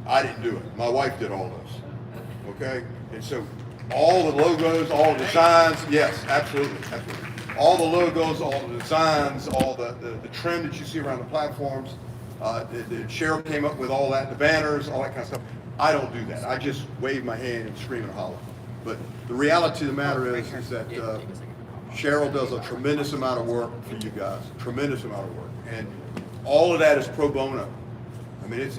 I didn't do it. My wife did all those. Okay? And so all the logos, all the designs, yes, absolutely, absolutely. All the logos, all the designs, all the trim that you see around the platforms, Cheryl came up with all that, the banners, all that kind of stuff. I don't do that. I just wave my hand and scream and holler. But the reality of the matter is that Cheryl does a tremendous amount of work for you guys, tremendous amount of work. And all of that is pro bono. I mean, it's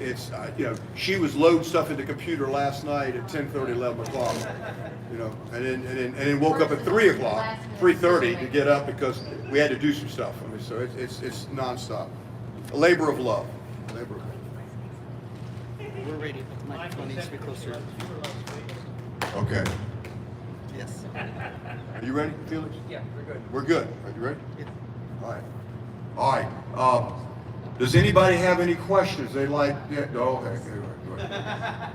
you know, she was loading stuff in the computer last night at 10:30, 11 o'clock, you know, and then woke up at 3 o'clock, 3:30 to get up because we had to do some stuff. I mean, so it's nonstop. A labor of love. A labor of love. We're ready, but the microphone needs to be closer. Okay. Yes. Are you ready, Felix? Yeah, we're good. We're good. Are you ready? Yeah. All right. All right. Does anybody have any questions they'd like? Yeah, no, okay. Go ahead.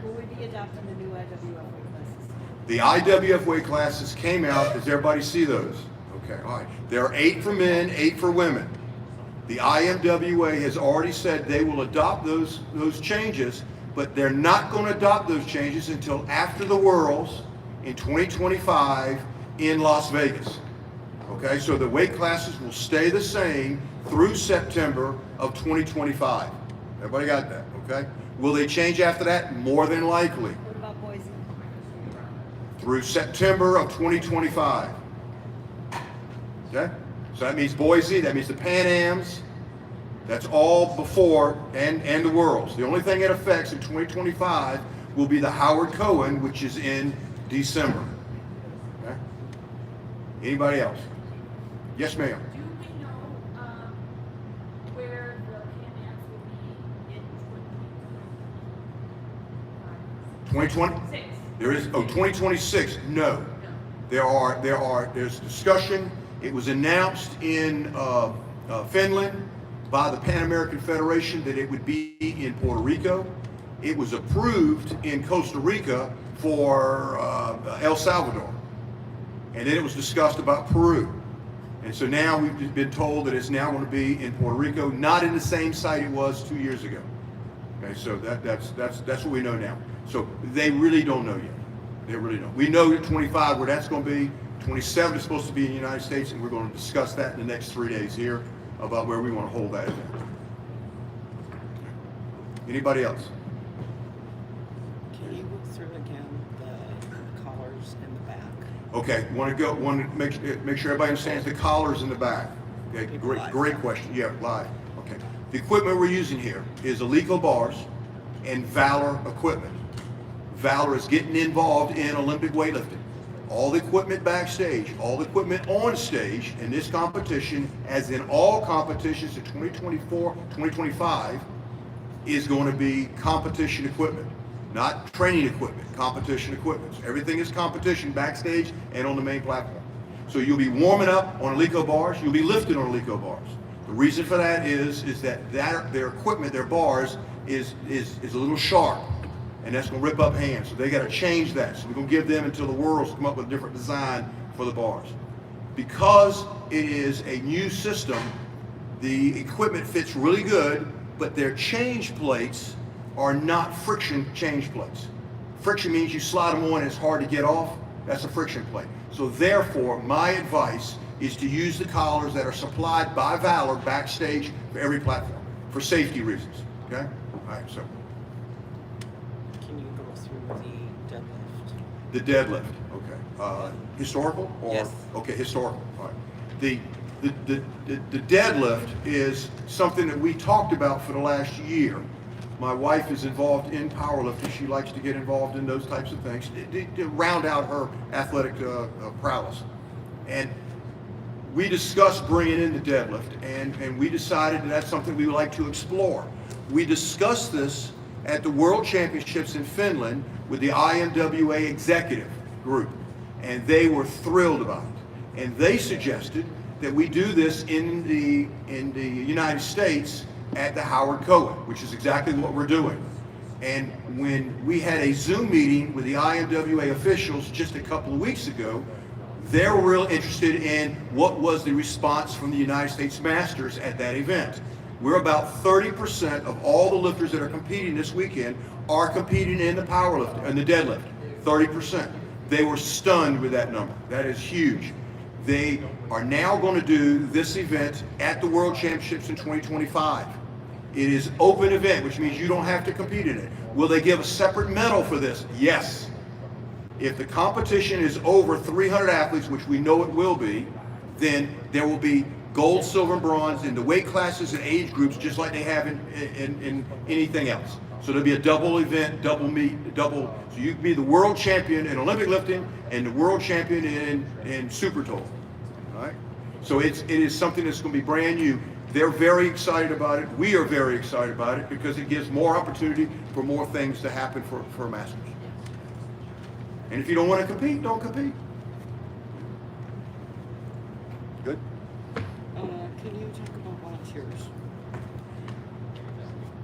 Will we be adopting the new IWF weight classes? The IWF weight classes came out. Does everybody see those? Okay, all right. There are 8 for men, 8 for women. The IMWA has already said they will adopt those changes, but they're not going to adopt those changes until after the Worlds in 2025 in Las Vegas. Okay, so the weight classes will stay the same through September of 2025. Everybody got that, okay? Will they change after that? More than likely. What about Boise? Through September of 2025. Okay? So that means Boise, that means the Pan Ams, that's all before and the Worlds. The only thing it affects in 2025 will be the Howard Cohen, which is in December. Okay? Anybody else? Yes, ma'am. Do we know where the Pan Ams will be in 2020? 2026? There is, 2026, no. There's discussion. It was announced in Finland by the Pan American Federation that it would be in Puerto Rico. It was approved in Costa Rica for El Salvador. And then it was discussed about Peru. And so now we've been told that it's now going to be in Puerto Rico, not in the same site it was 2 years ago. Okay, so that's what we know now. So they really don't know yet. They really don't. We know at 25 where that's going to be. 27 is supposed to be in the United States, and we're going to discuss that in the next 3 days here about where we want to hold that event. Anybody else? Can you go through again the collars in the back? Okay, want to make sure everybody understands the collars in the back. Okay, great question. Yeah, live. Okay. The equipment we're using here is Alico bars and Valor equipment. Valor is getting involved in Olympic weightlifting. All the equipment backstage, all the equipment on stage in this competition, as in all competitions in 2024, 2025, is going to be competition equipment, not training equipment, competition equipment. So everything is competition backstage and on the main platform. So you'll be warming up on Alico bars, you'll be lifting on Alico bars. The reason for that is that their equipment, their bars, is a little sharp. And that's going to rip up hands. So they got to change that. So we're going to give them until the Worlds come up with a different design for the bars. Because it is a new system, the equipment fits really good, but their change plates are not friction change plates. Friction means you slide them on and it's hard to get off. That's a friction plate. So therefore, my advice is to use the collars that are supplied by Valor backstage for every platform for safety reasons. Okay? All right, so. Can you go through the deadlift? The deadlift, okay. Historical? Or, yes. Okay, historical. All right. The deadlift is something that we talked about for the last year. My wife is involved in powerlifting. She likes to get involved in those types of things to round out her athletic prowess. And we discussed bringing in the deadlift, and we decided that that's something we would like to explore. We discussed this at the World Championships in Finland with the IMWA executive group, and they were thrilled about it. And they suggested that we do this in the United States at the Howard Cohen, which is exactly what we're doing. And when we had a Zoom meeting with the IMWA officials just a couple of weeks ago, they were real interested in what was the response from the United States Masters at that event. We're about 30% of all the lifters that are competing this weekend are competing in the powerlift and the deadlift. 30%. They were stunned with that number. That is huge. They are now going to do this event at the World Championships in 2025. It is open event, which means you don't have to compete in it. Will they give a separate medal for this? Yes. If the competition is over 300 athletes, which we know it will be, then there will be gold, silver, and bronze in the weight classes and age groups, just like they have in anything else. So there'll be a double event, double meet, double. So you can be the world champion in Olympic lifting and the world champion in super total. All right. So it is something that's going to be brand new. They're very excited about it. We are very excited about it because it gives more opportunity for more things to happen for Masters. And if you don't want to compete, don't compete. Good. Can you talk about volunteers?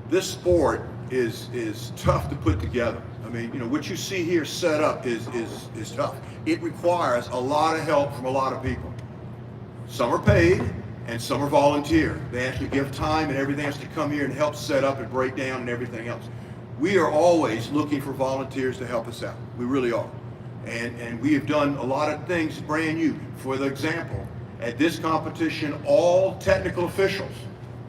This sport is tough to put together. I mean, you know, what you see here set up is tough. It requires a lot of help from a lot of people. Some are paid and some are volunteer. They actually give time and everything else to come here and help set up and break down and everything else. We are always looking for volunteers to help us out. We really are. And we have done a lot of things brand new. For the example, at this competition, all technical officials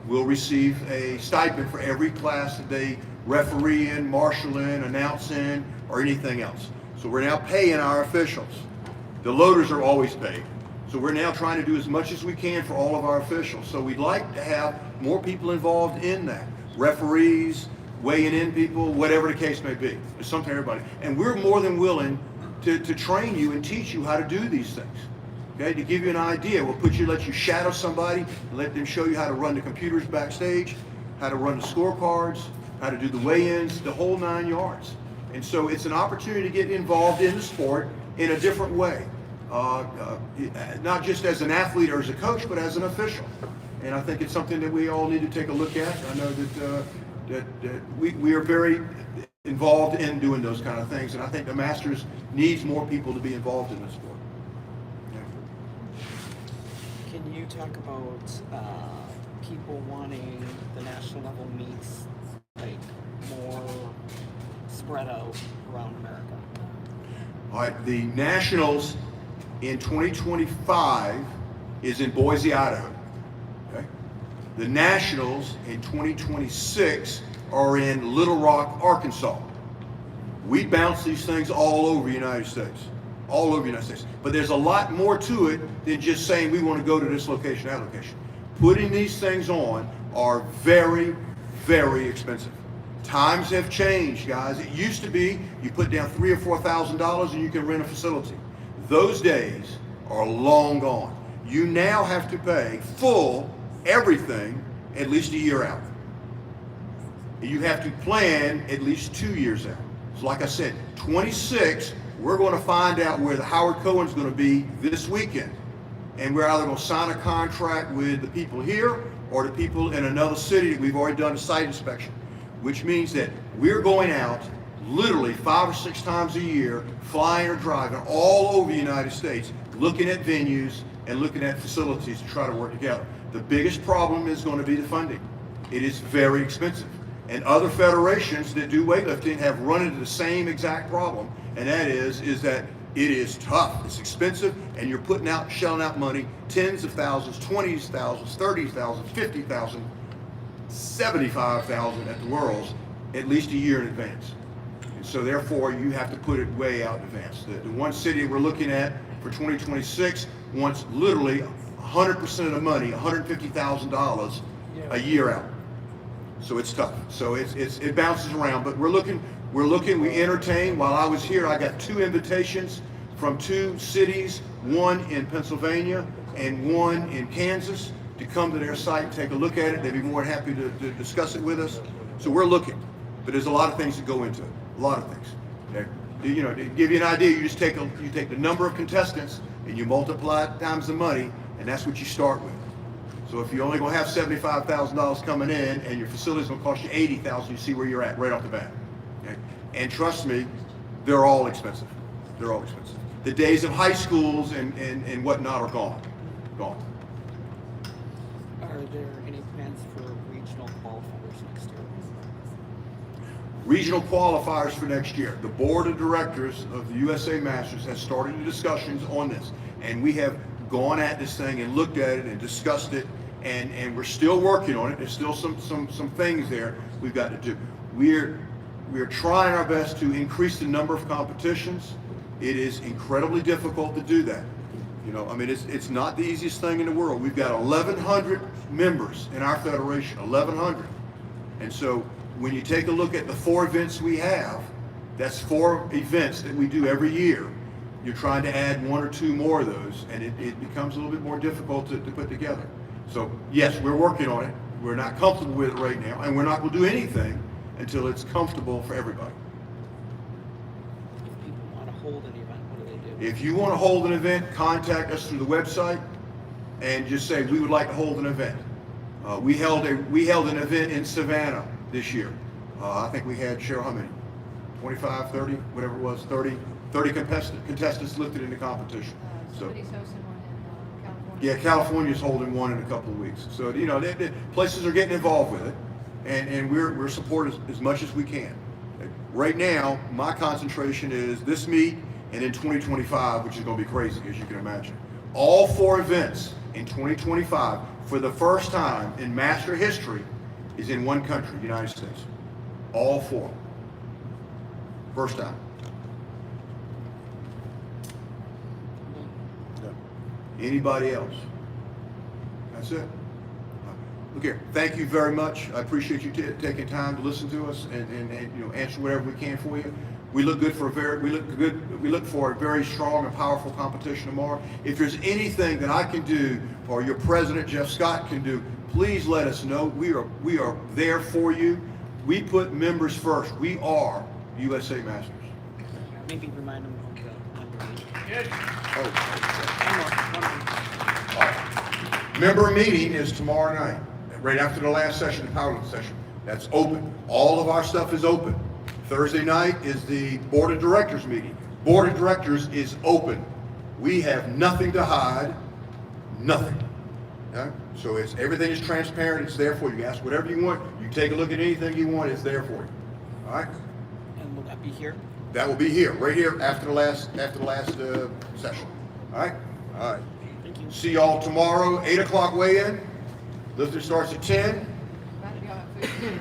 will receive a stipend for every class that they referee in, marshal in, announce in, or anything else. So we're now paying our officials. The loaders are always paid. So we're now trying to do as much as we can for all of our officials. So we'd like to have more people involved in that. Referees, weighing in people, whatever the case may be. It's something everybody. And we're more than willing to train you and teach you how to do these things. Okay, to give you an idea, let you shadow somebody, let them show you how to run the computers backstage, how to run the scorecards, how to do the weigh-ins, the whole 9 yards. And so it's an opportunity to get involved in the sport in a different way. Not just as an athlete or as a coach, but as an official. And I think it's something that we all need to take a look at. I know that we are very involved in doing those kind of things, and I think the Masters needs more people to be involved in the sport. Can you talk about people wanting the national level meets like more spread out around America? All right, the Nationals in 2025 is in Boise, Idaho. Okay? The Nationals in 2026 are in Little Rock, Arkansas. We bounce these things all over the United States. All over the United States. But there's a lot more to it than just saying we want to go to this location, that location. Putting these things on are very, very expensive. Times have changed, guys. It used to be you put down $3,000 or $4,000 and you can rent a facility. Those days are long gone. You now have to pay full everything at least a year out. You have to plan at least 2 years out. So like I said, 26, we're going to find out where the Howard Cohen's going to be this weekend. And we're either going to sign a contract with the people here or the people in another city that we've already done a site inspection, which means that we're going out literally 5 or 6 times a year, flying or driving all over the United States, looking at venues and looking at facilities to try to work together. The biggest problem is going to be the funding. It is very expensive. And other federations that do weightlifting have run into the same exact problem, and that is that it is tough, it's expensive, and you're shelling out money, tens of thousands, 20s thousands, 30,000, 50,000, 75,000 at the Worlds, at least a year in advance. And so therefore, you have to put it way out in advance. The one city we're looking at for 2026 wants literally 100% of the money, $150,000 a year out. So it's tough. So it bounces around, but we're looking, we entertain. While I was here, I got 2 invitations from 2 cities, one in Pennsylvania and one in Kansas, to come to their site and take a look at it. They'd be more than happy to discuss it with us. So we're looking, but there's a lot of things that go into it, a lot of things. Okay? You know, to give you an idea, you just take the number of contestants and you multiply it times the money, and that's what you start with. So if you're only going to have $75,000 coming in and your facility's going to cost you $80,000, you see where you're at right off the bat. Okay? And trust me, they're all expensive. They're all expensive. The days of high schools and whatnot are gone. Gone. Are there any plans for regional regional qualifiers for next year. The board of directors of the USA Masters has started the discussions on this, and we have gone at this thing and looked at it and discussed it, and we're still working on it. There's still some things there we've got to do. We're trying our best to increase the number of competitions. It is incredibly difficult to do that. You know, I mean, it's not the easiest thing in the world. We've got 1,100 members in our federation, 1,100. And so when you take a look at the 4 events we have, that's 4 events that we do every year. You're trying to add 1 or 2 more of those, and it becomes a little bit more difficult to put together. So yes, we're working on it. We're not comfortable with it right now, and we're not going to do anything until it's comfortable for everybody. If people want to hold an event, what do they do? If you want to hold an event, contact us through the website and just say, we would like to hold an event. We held an event in Savannah this year. I think we had, Cheryl, how many? 25, 30, whatever it was, 30 contestants lifted in the competition. So, Somebody's hosting one in California. yeah, California's holding one in a couple of weeks. So, you know, the places are getting involved with it, and we're supporting as much as we can. Right now, my concentration is this meet and in 2025, which is going to be crazy, as you can imagine. All 4 events in 2025, for the first time in master history, is in one country, the United States. All 4. First time. Anybody else? That's it. Look here. Thank you very much. I appreciate you taking time to listen to us and you know, answer whatever we can for you. We look for a very strong and powerful competition tomorrow. If there's anything that I can do or your president Jeff Scott can do, please let us know. We are there for you. We put members first. We are USA Masters. Maybe remind them of the member meeting. All right. Member meeting is tomorrow night, right after the last session, the powerlifting session. That's open. All of our stuff is open. Thursday night is the board of directors meeting. Board of directors is open. We have nothing to hide, nothing. Okay? So everything is transparent. It's there for you. You ask whatever you want. You take a look at anything you want. It's there for you. All right. And will that be here? That will be here, right here after the last session. All right. All right. Thank you. See y'all tomorrow, 8 o'clock weigh-in. Lifting starts at 10. About to go have food.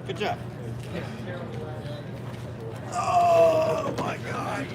Good job. Oh my God.